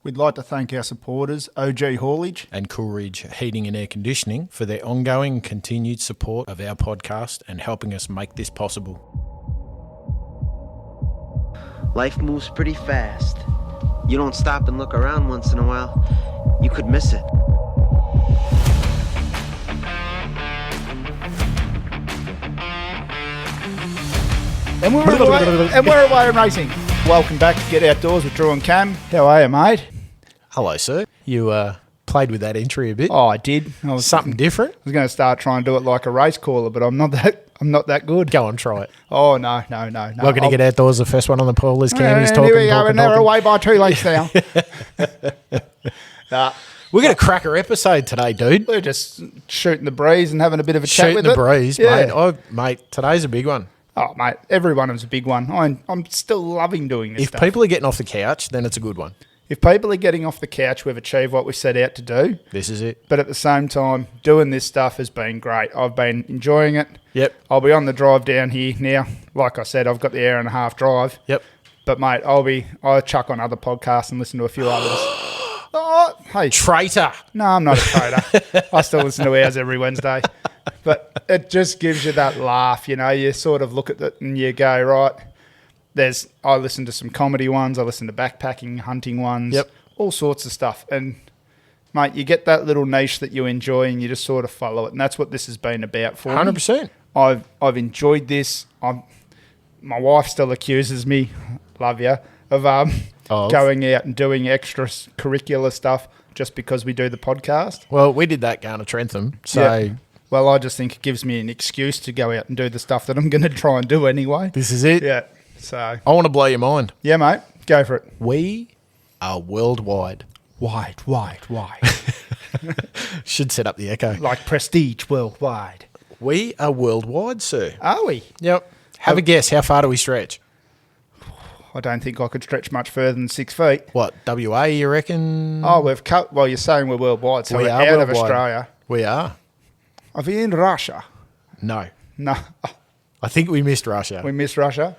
We'd like to thank our supporters, OG Haulage and Coolridge Heating and Air Conditioning for their ongoing and continued support of our podcast and helping us make this possible. Life moves pretty fast. You don't stop and look around once in a while, you could miss it. And we're away and racing. Welcome back to Get Outdoors with Drew and Cam. How are you, mate? Hello, sir. You played with that entry a bit. Oh, I did. Something different? I was going to start trying to do it like a race caller, but I'm not that good. Go on, try it. Oh, no. Welcome to Get Outdoors, the first one on the poll is Cam. He's talking, here we go, and they're talking. away by 2 lengths now. We're going to crack our episode today, dude. We're just shooting the breeze and having a bit of a chat with it. Shooting the breeze, yeah. Mate, today's a big one. Oh, mate, every one of them's a big one. I'm still loving doing this If stuff. people are getting off the couch, then it's a good one. If people are getting off the couch, we've achieved what we set out to do. This is it. But at the same time, doing this stuff has been great. I've been enjoying it. Yep. I'll be on the drive down here now. Like I said, I've got the hour and a half drive. Yep. But, mate, I'll chuck on other podcasts and listen to a few others. Oh, hey. Traitor. No, I'm not a traitor. I still listen to ours every Wednesday. But it just gives you that laugh, you know. You sort of look at it and you go, right, I listen to some comedy ones. I listen to backpacking, hunting ones. Yep. All sorts of stuff. And, mate, you get that little niche that you enjoy and you just sort of follow it. And that's what this has been about for 100%. me. I've enjoyed this. My wife still accuses me, love you, of going out and doing extracurricular stuff just because we do the podcast. Well, we did that going to Trentham. So, yeah. Well, I just think it gives me an excuse to go out and do the stuff that I'm going to try and do anyway. This is it. Yeah. So I want to blow your mind. Yeah, mate. Go for it. We are worldwide. Wide. Should set up the echo. Like prestige worldwide. We are worldwide, sir. Are we? Yep. Have a guess. How far do we stretch? I don't think I could stretch much further than 6 feet. What, WA, you reckon? Oh, we've cut. Well, you're saying we're worldwide, so We we're are out of worldwide. Australia. We are. Are we in Russia? No. No. I think we missed Russia. We missed Russia.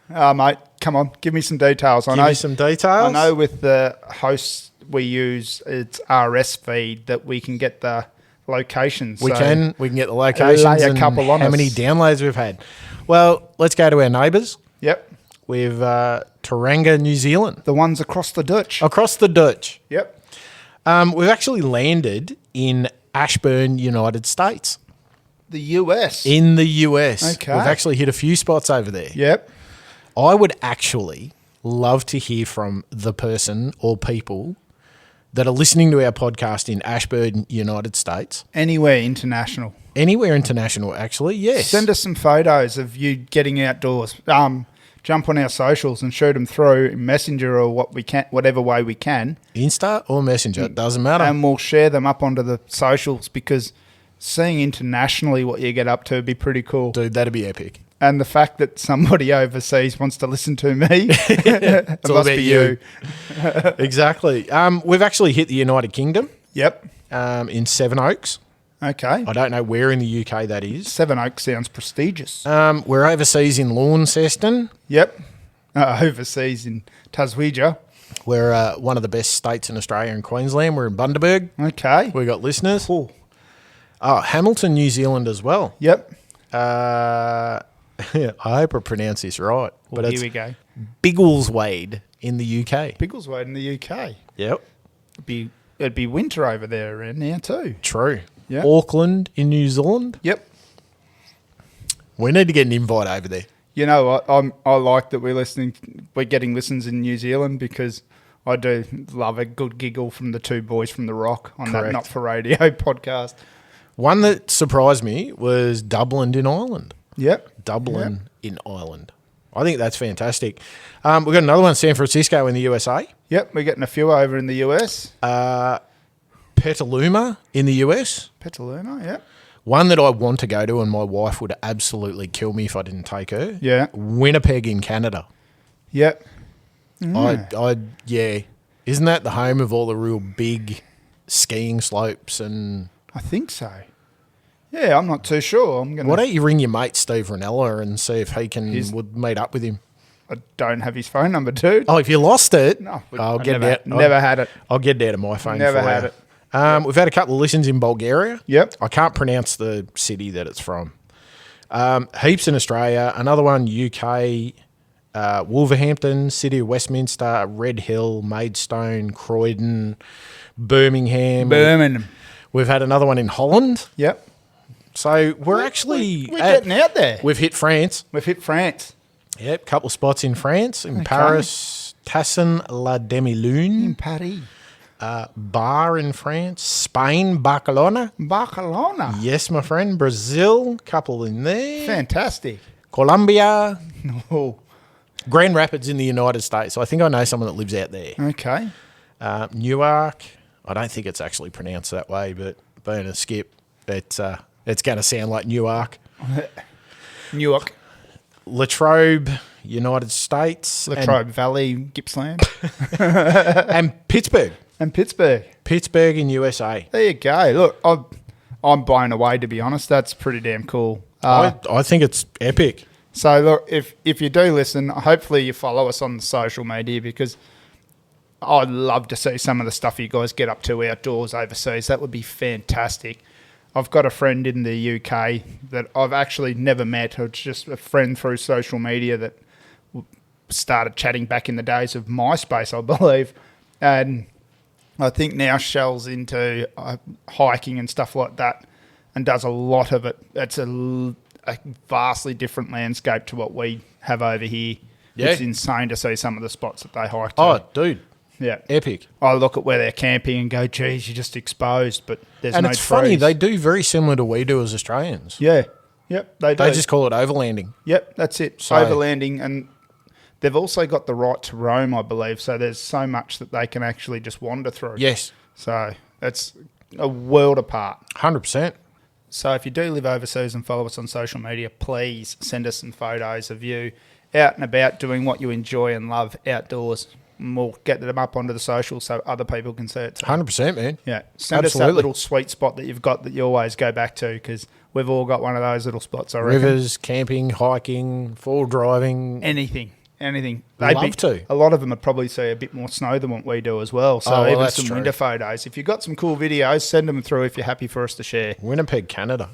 Mate, come on. Give me some details. Give me some details. I know with the hosts we use, it's RS feed that we can get the locations. We so can get the locations lay a and couple on how us. many downloads we've had. Well, let's go to our neighbours. Yep. We've Tauranga, New Zealand. The ones across the Dutch. Across the Dutch. Yep. We've actually landed in Ashburn, United States. The US. In the US. Okay. We've actually hit a few spots over there. Yep. I would actually love to hear from the person or people that are listening to our podcast in Ashburn, United States. Anywhere international. Anywhere international, actually, yes. Send us some photos of you getting outdoors. Jump on our socials and shoot them through Messenger or whatever way we can. Insta or Messenger, it doesn't matter. And we'll share them up onto the socials because seeing internationally what you get up to would be pretty cool. Dude, that'd be epic. And the fact that somebody overseas wants to listen to me, it all must about be you. Exactly. We've actually hit the United Kingdom. Yep. In Seven Oaks. Okay. I don't know where in the UK that is. Seven Oaks sounds prestigious. We're overseas in Launceston. Yep. Overseas in Taswegia. We're one of the best states in Australia and Queensland. We're in Bundaberg. Okay. We got listeners. Cool. Oh, Hamilton, New Zealand as well. Yep. I hope I pronounce this right. Well, but here we go. Biggleswade in the UK. Biggleswade in the UK. Yep. It'd be winter over there around now too. True. Yeah. Auckland in New Zealand. Yep. We need to get an invite over there. You know what? I like that we're getting listens in New Zealand because I do love a good giggle from the two boys from The Rock on Correct. that Not For Radio podcast. One that surprised me was Dublin in Ireland. Yep. Dublin in Ireland. I think that's fantastic. We've got another one, San Francisco in the USA. Yep, we're getting a few over in the US. Petaluma in the US. Petaluma, yep. One that I want to go to and my wife would absolutely kill me if I didn't take her. Yeah. Winnipeg in Canada. Yep. Yeah. Isn't that the home of all the real big skiing slopes and... I think so. Yeah, I'm not too sure. Why don't you ring your mate Steve Ranella and see if he would meet up with him? I don't have his phone number, dude. Oh, if you lost it, No, I'll I get never, it out. Never had it. I'll get it out of my phone. Never for had you. it. We've had a couple of listens in Bulgaria. Yep. I can't pronounce the city that it's from. Heaps in Australia. Another one, UK, Wolverhampton, City of Westminster, Red Hill, Maidstone, Croydon, Birmingham. We've had another one in Holland. Yep. So we're actually... We're getting out there. We've hit France. We've hit France. Yep, couple of spots in France. In Paris, Tassin, La Demi-Lune. Paris. Bar in France. Spain, Barcelona. Barcelona. Yes, my friend. Brazil, couple in there. Fantastic. Colombia. Oh, Grand Rapids in the United States. I think I know someone that lives out there. okay. Newark. I don't think it's actually pronounced that way, but being a skip, it's going to sound like Newark. Newark. Latrobe, United States. Latrobe Valley, Gippsland. And Pittsburgh. And Pittsburgh. Pittsburgh in USA. There you go. Look, I'm blown away, to be honest. That's pretty damn cool. I think it's epic. So, look, if you do listen, hopefully you follow us on the social media, because I'd love to see some of the stuff you guys get up to outdoors overseas. That would be fantastic. I've got a friend in the UK that I've actually never met. It's just a friend through social media that started chatting back in the days of MySpace, I believe. And I think now shells into hiking and stuff like that and does a lot of it. It's a vastly different landscape to what we have over here. Yeah. It's insane to see some of the spots that they hike to. Oh, dude. Yeah. Epic. I look at where they're camping and go, geez, you're just exposed, but there's And no it's trees. funny, they do very similar to we do as Australians. Yeah. Yep, they do. They just call it overlanding. Yep, that's it. So- Overlanding, and they've also got the right to roam, I believe. So there's so much that they can actually just wander through. Yes. So that's a world apart. 100%. So if you do live overseas and follow us on social media, please send us some photos of you out and about doing what you enjoy and love outdoors. And we'll get them up onto the social so other people can see it too. 100%, man. Yeah. Send us that Absolutely. little sweet spot that you've got that you always go back to, because we've all got one of those little spots, I reckon. Rivers, camping, hiking, full driving. Anything. Love to. A lot of them would probably see a bit more snow than what we do as well. So Oh, well, even that's some true. winter photos. If you've got some cool videos, send them through if you're happy for us to share. Winnipeg, Canada.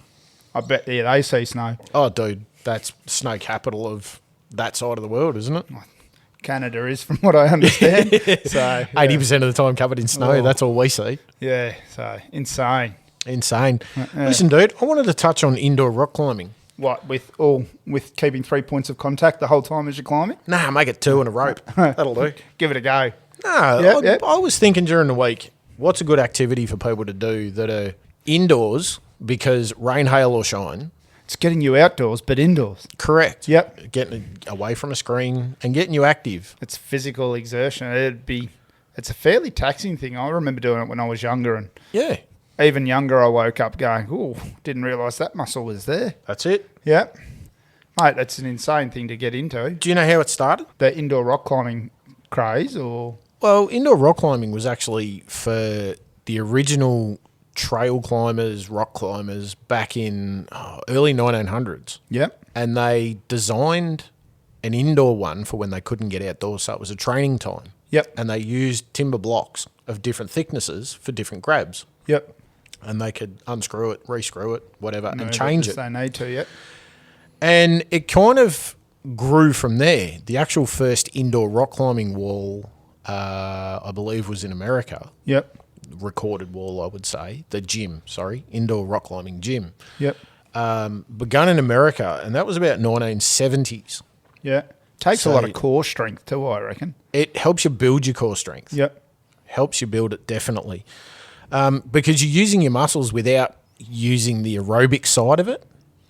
I bet they see snow. Oh, dude, that's snow capital of that side of the world, isn't it? Canada is, from what I understand. So yeah. 80% of the time covered in snow. Oh. That's all we see. Yeah, so insane. Insane. Listen, dude, I wanted to touch on indoor rock climbing. What, with keeping 3 points of contact the whole time as you're climbing? Nah, make it 2 and a rope. That'll do. Give it a go. Nah, Yep. I was thinking during the week, what's a good activity for people to do that are indoors because rain, hail, or shine? It's getting you outdoors, but indoors. Correct. Yep. Getting away from a screen and getting you active. It's physical exertion. It's a fairly taxing thing. I remember doing it when I was younger, and Yeah, even younger, I woke up going, "Oh, didn't realise that muscle was there." that's it. Yeah, mate, that's an insane thing to get into. Do you know how it started? The indoor rock climbing craze, or Well, indoor rock climbing was actually for the original trail climbers, rock climbers back in early 1900s. yep, And they designed an indoor one for when they couldn't get outdoors. So it was a training time. yep, And they used timber blocks of different thicknesses for different grabs. yep, And they could unscrew it, rescrew it, whatever, No, and change if it. They need to, yep. And it kind of grew from there. The actual first indoor rock climbing wall, I believe, was in America. Yep, Recorded wall, I would say. The gym, indoor rock climbing gym. yep, Begun in America, and that was about 1970s. yeah. Takes a So- lot of core strength too, I reckon. It helps you build your core strength. Yep, Helps you build it, definitely. Because you're using your muscles without using the aerobic side of it.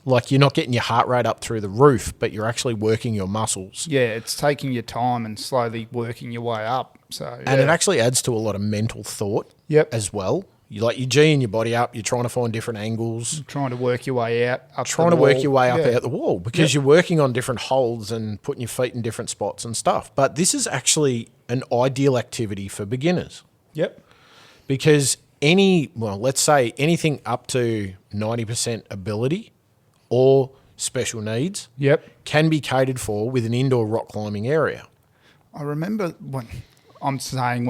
Like, you're not getting your heart rate up through the roof, but you're actually working your muscles. yeah. It's taking your time and slowly working your way up. So, And it yeah. actually adds to a lot of mental thought Yep. as well. You're G'ing your body up. You're trying to find different angles. Trying to work your way out. Up Trying the to work wall. your way up Yeah. out the wall because you're working on different holds and putting your feet in different spots and stuff. But this is actually an ideal activity for beginners Yep. because let's say anything up to 90% ability or special needs Yep. can be catered for with an indoor rock climbing area. I remember when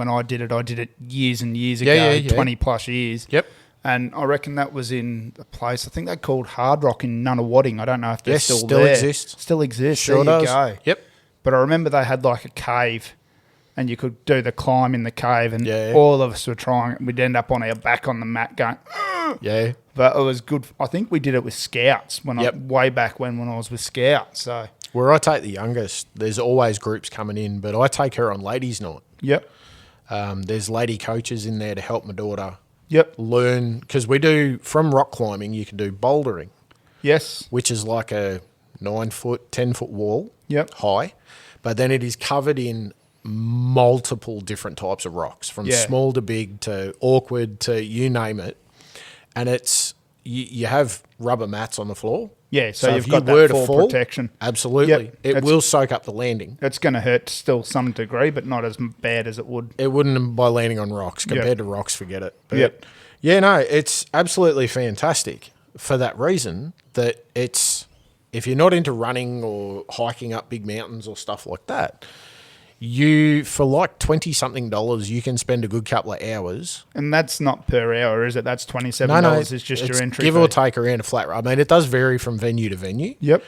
I did it years and years ago, Yeah. 20 plus years. Yep. And I reckon that was in a place, I think they called Hard Rock in Nunawading. I don't know if they're Yes, still still there. exists. Still exists. Sure there you does. go. Yep. But I remember they had like a cave and you could do the climb in the cave and Yeah. all of us were trying it. We'd end up on our back on the mat going, Yeah. but it was good. I think we did it with Scouts way back when I was with Scouts. So, Where I take the youngest, there's always groups coming in, but I take her on ladies' night. yep. There's lady coaches in there to help my daughter Yep. learn, because we do, from rock climbing, you can do bouldering, Yes. which is like a 9-foot, 10-foot wall Yep. high, but then it is covered in multiple different types of rocks, from Yeah. small to big to awkward to you name it. And it's, you have rubber mats on the floor. Yeah, so you've if got you that were to fall fall, protection. absolutely, Yep. it It's- will soak up the landing. It's going to hurt still some degree, but not as bad as it would. It wouldn't by landing on rocks. Compared to rocks, forget it. But Yep. yeah, no, it's absolutely fantastic for that reason, that it's, if you're not into running or hiking up big mountains or stuff like that, you, for like $20-something, you can spend a good couple of hours. And that's not per hour, is it? That's $27 is just your it's entry give fee. or take around a flat. I mean, it does vary from venue to venue. Yep.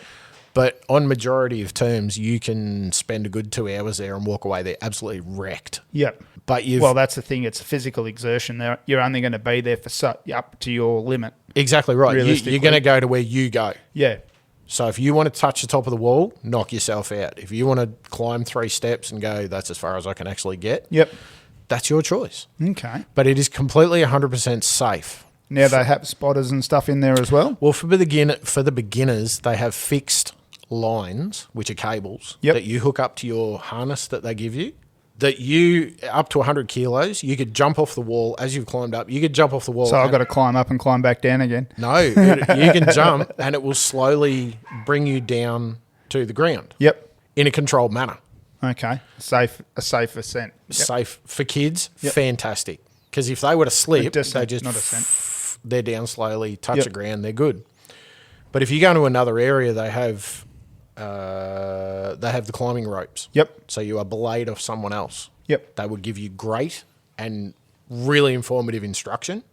But on majority of terms, you can spend a good 2 hours there and walk away there absolutely wrecked. Yep. But Well, that's the thing. It's physical exertion. You're only going to be there for up to your limit. exactly right. Realistically. You're going to go to where you go. Yeah. So if you want to touch the top of the wall, knock yourself out. If you want to climb 3 steps and go, that's as far as I can actually get, Yep. that's your choice. Okay. But it is completely 100% safe. Now they have spotters and stuff in there as well. Well, for the beginners, they have fixed lines, which are cables, Yep. that you hook up to your harness that they give you, that you, up to 100 kilos, you could jump off the wall as you've climbed up. You could jump off the wall. So I've got to climb up and climb back down again. No, you can jump and it will slowly bring you down to the ground. Yep. In a controlled manner. Okay. A safe ascent. Yep. Safe for kids, Yep. fantastic. Because if they were to slip, Descent, they just not ascent. they're down slowly, touch Yep. the ground, they're good. But if you go to another area, they have the climbing ropes. Yep. So you are belayed off someone else. Yep. They would give you great and really informative instruction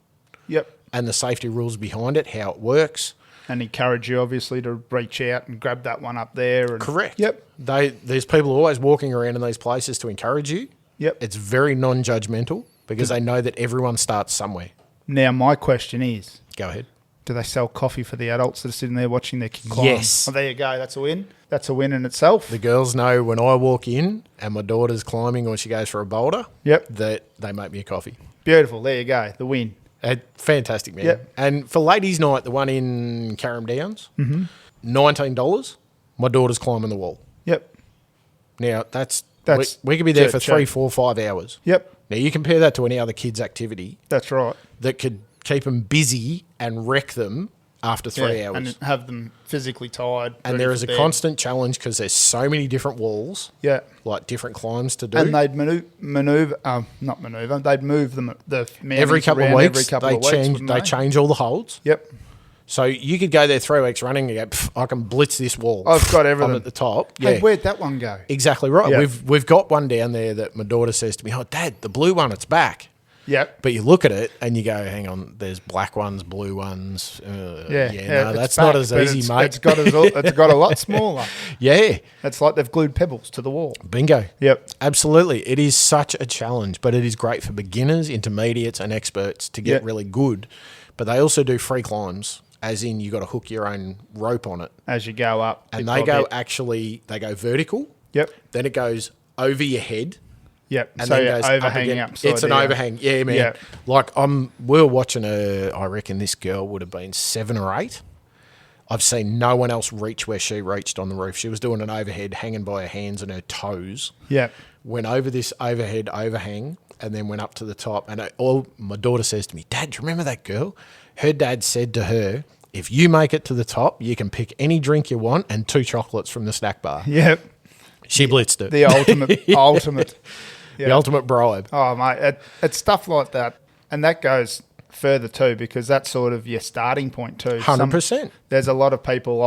Yep. and the safety rules behind it, how it works. And encourage you, obviously, to reach out and grab that one up there. And Correct. Yep. There's people always walking around in these places to encourage you. Yep. It's very non-judgmental because they know that everyone starts somewhere. Now, my question is, Go ahead. do they sell coffee for the adults that are sitting there watching their kid climb? Yes. Oh, there you go. That's a win. That's a win in itself. The girls know when I walk in and my daughter's climbing or she goes for a boulder, Yep. that they make me a coffee. Beautiful. There you go. The win. Fantastic, man. Yep. And for ladies' night, the one in Carrum Downs, $19. My daughter's climbing the wall. Yep. Now, that's That's we could be there for cheap. 3, 4, 5 hours. Yep. Now, you compare that to any other kids' activity That's right. that could keep them busy and wreck them after 3 Yeah, hours. and have them physically tired. And ready there for is a bed. constant challenge because there's so many different walls, Yeah. like different climbs to do. And they'd not maneuver. They'd move them the every couple of around weeks, every couple they of weeks, change. wouldn't They change all the holds. Yep. So you could go there 3 weeks running and go, I can blitz this wall. I've got everything. I'm at the top. Hey, Yeah, where'd that one go? exactly right. Yeah. We've got one down there that my daughter says to me, "Oh, Dad, the blue one, it's back." Yep. But you look at it and you go, "Hang on, there's black ones, blue ones." Yeah. No, it's that's back, not as but easy, mate. It's got a lot smaller. Yeah, It's like they've glued pebbles to the wall. bingo. Yep. Absolutely. It is such a challenge, but it is great for beginners, intermediates, and experts to get Yeah. really good. But they also do free climbs, as in you got to hook your own rope on it. As you go up. And bit they by go bit. they go vertical, Yep. then it goes over your head, Yep. and So then you're goes up overhanging again. upside It's an down. overhang. Yeah, man. Yeah. Like we were watching I reckon this girl would have been 7 or 8. I've seen no one else reach where she reached on the roof. She was doing an overhead hanging by her hands and her toes. Yep. Went over this overhead overhang and then went up to the top. And my daughter says to me, "Dad, do you remember that girl? Her dad said to her, if you make it to the top, you can pick any drink you want and 2 chocolates from the snack bar." Yep. She blitzed it. The ultimate. The ultimate bribe. Oh, mate, it's stuff like that. And that goes further too, because that's sort of your starting point too. 100%. There's a lot of people,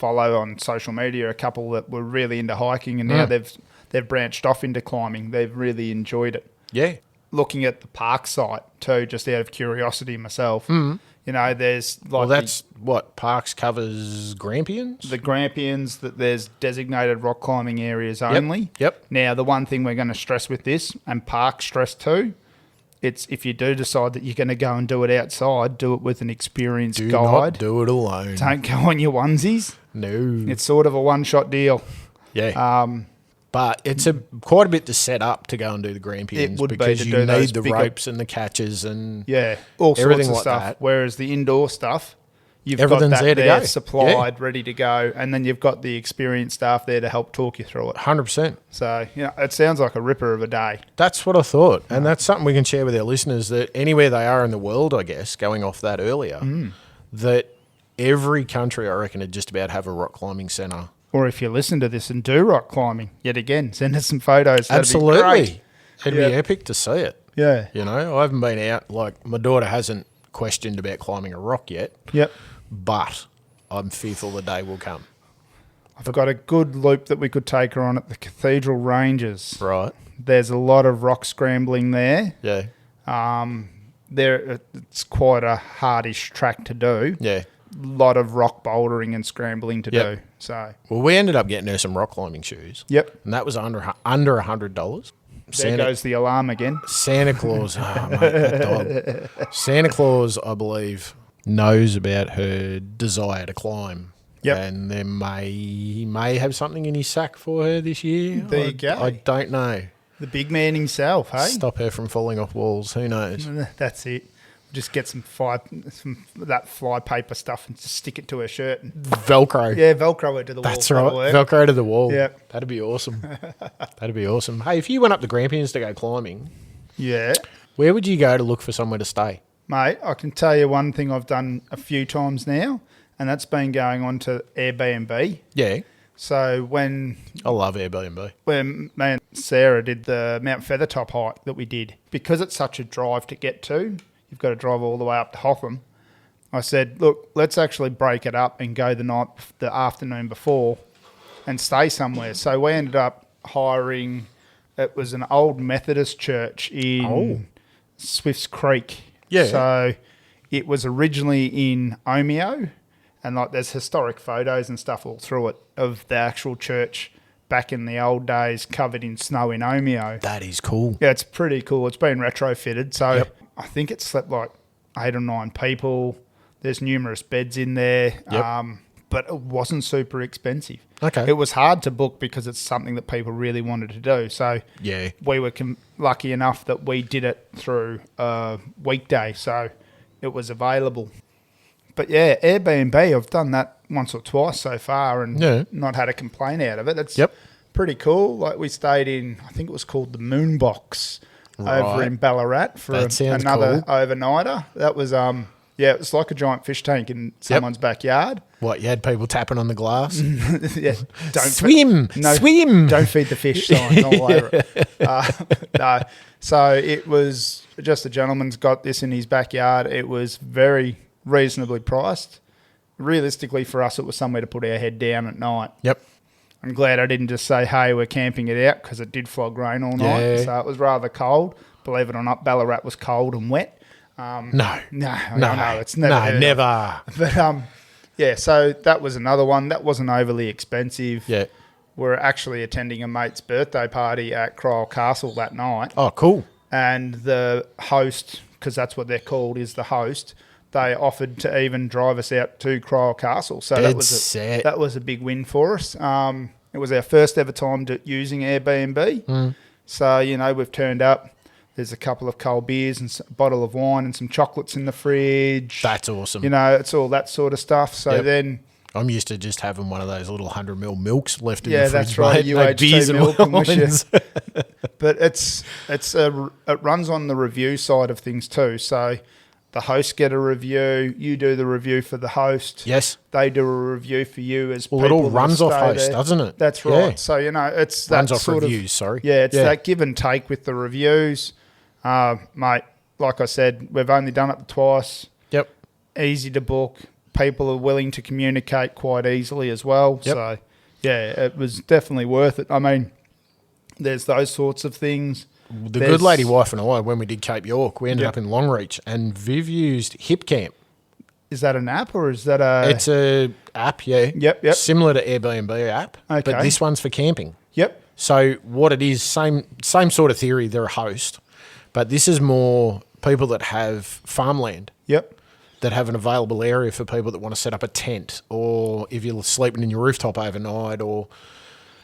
follow on social media a couple that were really into hiking, and now they've branched off into climbing. They've really enjoyed it. Yeah. Looking at the park site too, just out of curiosity myself. You know, there's like Well, that's what Parks covers Grampians. the Grampians, that there's designated rock climbing areas only. Yep. Now, the one thing we're going to stress with this, and park stress too, it's if you do decide that you're going to go and do it outside, do it with an experienced Do guide. not do it alone. Don't go on your onesies. No. It's sort of a one-shot deal. Yeah. But it's quite a bit to set up to go and do the Grampians. It would be because to you do those need the bigger- ropes and the catches and Yeah, all everything sorts of like stuff. that. Whereas the indoor stuff, you've Everything's got that there to go. supplied, ready to go, and then you've got the experienced staff there to help talk you through it. 100%. So, you know, it sounds like a ripper of a day. That's what I thought. And that's something we can share with our listeners, that anywhere they are in the world, I guess, going off that earlier, that every country, I reckon, would just about have a rock climbing centre. Or if you listen to this and do rock climbing, yet again, send us some photos. That'd Absolutely. be great. It'd Yeah. be epic to see it. Yeah. You know, I haven't been out, like, my daughter hasn't questioned about climbing a rock yet, Yep. but I'm fearful the day will come. I've got a good loop that we could take her on at the Cathedral Ranges. Right. There's a lot of rock scrambling there. Yeah. It's quite a hardish track to do. Yeah. Lot of rock bouldering and scrambling to Yep. do. So, Well, we ended up getting her some rock climbing shoes. yep. And that was under $100. There goes the alarm again. Santa Claus, oh, mate, that dog. Santa Claus, I believe, knows about her desire to climb. Yep. And he may have something in his sack for her this year. There you go. I don't know. The big man himself, hey? Stop her from falling off walls. Who knows? That's it. Just get some that fly paper stuff and just stick it to her shirt. And, Velcro. yeah, Velcro it to the wall. That's That'll right. work. Velcro to the wall. Yep. That'd be awesome. That'd be awesome. Hey, if you went up the Grampians to go climbing, Yeah. where would you go to look for somewhere to stay? Mate, I can tell you one thing I've done a few times now, and that's been going on to Airbnb. Yeah. So when I love Airbnb. me and Sarah did the Mount Feathertop hike that we did, because it's such a drive to get to, you've got to drive all the way up to Hotham. I said, look, let's actually break it up and go the afternoon before and stay somewhere. So we ended up hiring, it was an old Methodist church in Swifts Creek. Yeah. So it was originally in Omeo, and like there's historic photos and stuff all through it of the actual church back in the old days covered in snow in Omeo. That is cool. Yeah, it's pretty cool. It's been retrofitted. So Yep. I think it slept like 8 or 9 people. There's numerous beds in there, Yep. but it wasn't super expensive. Okay. It was hard to book because it's something that people really wanted to do. So Yeah. we were lucky enough that we did it through a weekday, so it was available. But yeah, Airbnb, I've done that once or twice so far and Yeah. not had a complaint out of it. It's Yep. pretty cool. Like we stayed in, I think it was called the Moonbox over Right. in Ballarat for That sounds another cool. overnighter. That was it was like a giant fish tank in someone's backyard. What, you had people tapping on the glass? Yeah, Swim! Swim! Don't feed the fish sign all over it. No, so it was just a gentleman's got this in his backyard. It was very reasonably priced. Realistically, for us, it was somewhere to put our head down at night. Yep. I'm glad I didn't just say, hey, we're camping it out, because it did flog rain all night. Yeah. So it was rather cold. Believe it or not, Ballarat was cold and wet. No. No, it's never. heard of. never. But yeah, so that was another one. That wasn't overly expensive. Yeah. We're actually attending a mate's birthday party at Cryle Castle that night. Oh, cool. And the host, because that's what they're called, is the host. They offered to even drive us out to Cryle Castle. So Dead that was a big win for us. It was our first ever time using Airbnb. So, we've turned up. There's a couple of cold beers and a bottle of wine and some chocolates in the fridge. That's awesome. It's all that sort of stuff. So Yep. then... I'm used to just having one of those little 100ml milks left in Yeah, the fridge. that's right. Mate. No UHT beers and milk and wines. But it runs on the review side of things too. So the hosts get a review, you do the review for the host. Yes. They do a review for you as Well, people it all that runs off stay host, there. doesn't it? That's Yeah. right. So, it's that Runs off sort reviews, sorry. Yeah, it's that give and take with the reviews. Mate, like I said, we've only done it twice. Yep. Easy to book. people are willing to communicate quite easily as well. Yep. So, yeah, it was definitely worth it. I mean, there's those sorts of things. The good lady wife and I, when we did Cape York, we ended up in Longreach, and Viv used Hipcamp. Is that an app or is that a... It's a app, yeah. Yep. Similar to Airbnb app, Okay. but this one's for camping. Yep. So what it is, same sort of theory, they're a host, but this is more people that have farmland. Yep. That have an available area for people that want to set up a tent, or if you're sleeping in your rooftop overnight, or...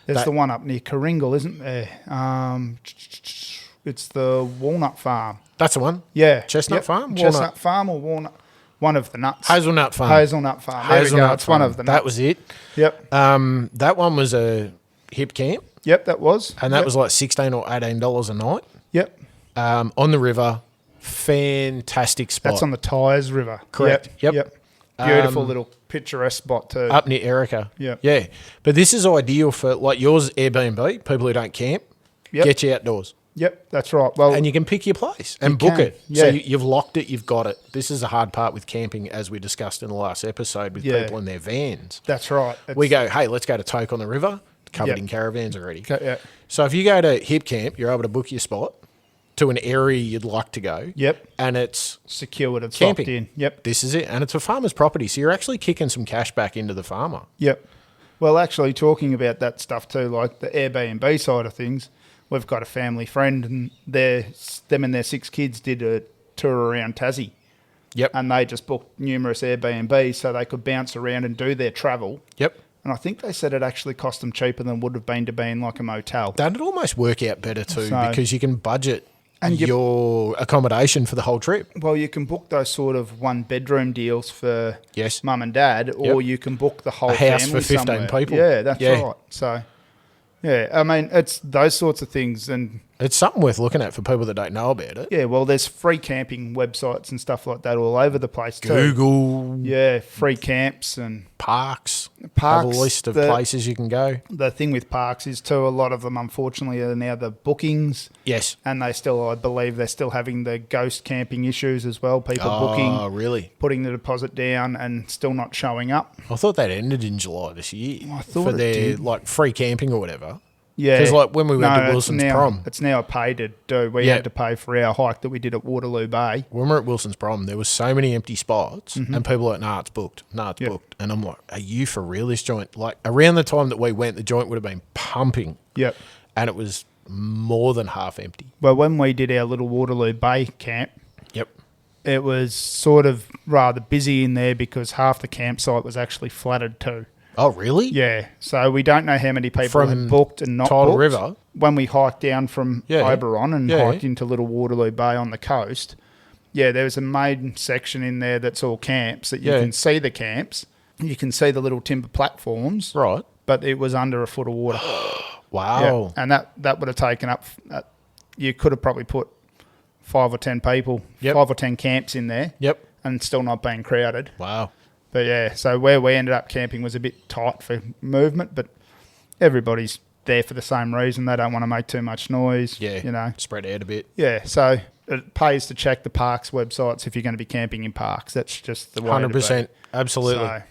There's the one up near Karingal, isn't there? It's the Walnut Farm. That's the one? Yeah. Chestnut Farm? Chestnut Farm or Walnut? One of the nuts. Hazelnut Farm. Hazelnut Farm. There we go. It's one of the nuts. That was it. Yep. That one was a hip camp. Yep, that was. And that was like $16 or $18 a night. Yep. On the river. Fantastic spot. That's on the Tyres River. Correct. Yep. Beautiful little picturesque spot too. Up near Erica. Yep. Yeah. But this is ideal for, like yours, Airbnb, people who don't camp. Yep. Get you outdoors. Yep, that's right. Well, and you can pick your place and book can, it. yeah. So you've locked it, you've got it. This is the hard part with camping, as we discussed in the last episode with people in their vans. That's right. We go, hey, let's go to Toke on the river, covered in caravans already. Yeah. So if you go to Hipcamp, you're able to book your spot to an area you'd like to go. Yep. And it's secured, it's camping. locked in. Yep. This is it. And it's a farmer's property. So you're actually kicking some cash back into the farmer. Yep. Well, actually, talking about that stuff too, like the Airbnb side of things, we've got a family friend, and them and their 6 kids did a tour around Tassie. Yep. And they just booked numerous Airbnbs so they could bounce around and do their travel. Yep. And I think they said it actually cost them cheaper than would have been to be in like a motel. That'd almost work out better too, So- because you can budget And your accommodation for the whole trip. Well, you can book those sort of 1-bedroom deals for Yes. mum and dad, or you can book the whole house family for 15 somewhere. people. Yeah, that's Yeah. right. So, yeah, I mean, it's those sorts of things. And It's something worth looking at for people that don't know about it. yeah, well, there's free camping websites and stuff like that all over the place too. Google, Yeah, free camps and parks, Parks, have a list of the- places you can go. the thing with parks is too, a lot of them unfortunately are now the bookings, Yes. and they still, I believe they're still having the ghost camping issues as well. People booking, Oh, really? putting the deposit down and still not showing up. I thought that ended in July this year. I thought for it their did. like free camping or whatever. Yeah, 'Cause, like, when we went to it's Wilson's now, prom. it's now a pay to do. We Yeah. had to pay for our hike that we did at Waterloo Bay. When we were at Wilson's prom, there was so many empty spots, and people were like, "Nah, it's booked. Nah, it's booked." And I'm like, "Are you for real? This joint?" Like around the time that we went, the joint would have been pumping. Yep. And it was more than half empty. Well, when we did our little Waterloo Bay camp, Yep. it was sort of rather busy in there because half the campsite was actually flooded too. Oh, really? Yeah, so we don't know how many people From have booked and not Tidal booked. River? When we hiked down from Oberon and Yeah. hiked into Little Waterloo Bay on the coast, yeah, there was a main section in there that's all camps that you Yeah. can see the camps. You can see the little timber platforms, Right. but it was under a foot of water. Wow. Yeah, and that would have taken up. You could have probably put 5 or 10 people, Yep. 5 or 10 camps in there, Yep. and still not being crowded. Wow. But yeah, so where we ended up camping was a bit tight for movement, but everybody's there for the same reason. They don't want to make too much noise. Yeah. You know. Spread out a bit. Yeah, so it pays to check the parks websites if you're going to be camping in parks. That's just the way 100%. to be. Absolutely. So,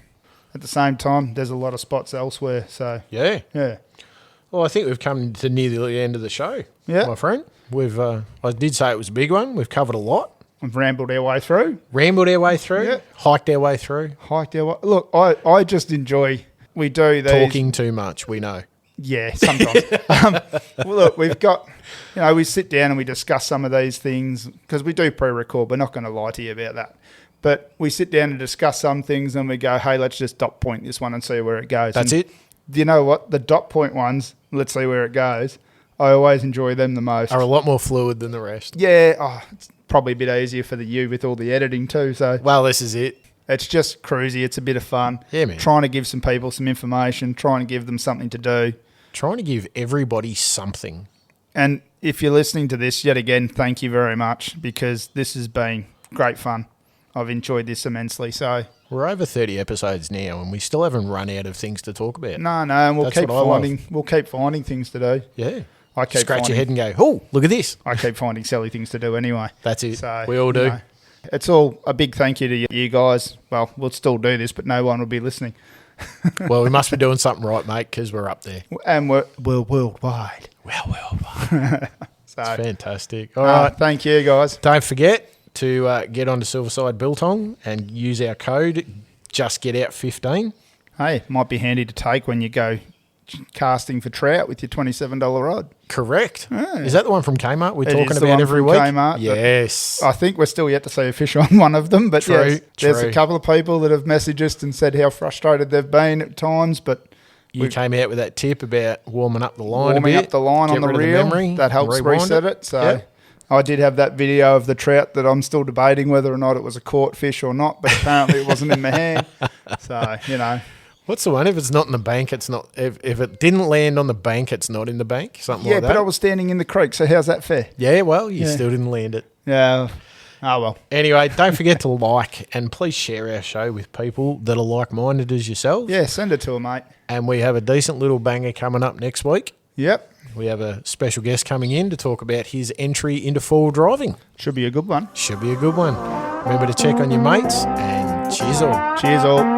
at the same time, there's a lot of spots elsewhere. So Yeah. yeah. Well, I think we've come to near the end of the show. Yeah. My friend. We've. I did say it was a big one. We've covered a lot. We've rambled our way through. Rambled our way through. Yeah. Hiked our way through. Hiked our way. Look, I just enjoy. We do these. Talking too much, we know. Yeah, sometimes. Well, look, we've got, we sit down and we discuss some of these things because we do pre-record. We're not going to lie to you about that. But we sit down and discuss some things and we go, hey, let's just dot point this one and see where it goes. That's and it. You know what? The dot point ones, let's see where it goes. I always enjoy them the most. Are a lot more fluid than the rest. Yeah, it's probably a bit easier for you with all the editing too. So Well, this is it. it's just cruisy. It's a bit of fun. Yeah, man. Trying to give some people some information, trying to give them something to do. Trying to give everybody something. And if you're listening to this yet again, thank you very much because this has been great fun. I've enjoyed this immensely. So We're over 30 episodes now and we still haven't run out of things to talk about. no, and we'll That's keep what I love. finding. We'll keep finding things to do. Yeah. I keep Scratch finding, your head and go, oh, look at this. I keep finding silly things to do anyway. That's it. So We all do. It's all a big thank you to you guys. Well, we'll still do this, but no one will be listening. Well, we must be doing something right, mate, because we're up there. And we're worldwide. Well, worldwide. So, It's fantastic. All right. Thank you, guys. Don't forget to get onto Silverside Biltong and use our code JustGetOut15. Hey, might be handy to take when you go casting for trout with your $27 rod. Correct. Yeah. Is that the one from Kmart we're It talking is the about one every from week? Kmart, Yes. I think we're still yet to see a fish on one of them, but True, there's true. a couple of people that have messaged us and said how frustrated they've been at times, but You came out with that tip about warming up the line warming a bit. up the line get on the rid of reel, memory, that helps rewind reset it. So Yep. I did have that video of the trout that I'm still debating whether or not it was a caught fish or not, but apparently it wasn't in my hand. So, What's the one? If it's not in the bank, it's not. If it didn't land on the bank, it's not in the bank. Something yeah, like that. but I was standing in the creek, so how's that fair? Yeah, well, you Yeah. still didn't land it. Yeah. Oh, well. Anyway, don't forget to like and please share our show with people that are like-minded as yourselves. Yeah, send it to them, mate. And we have a decent little banger coming up next week. Yep. We have a special guest coming in to talk about his entry into four-wheel driving. Should be a good one. Should be a good one. Remember to check on your mates and cheers all. Cheers all.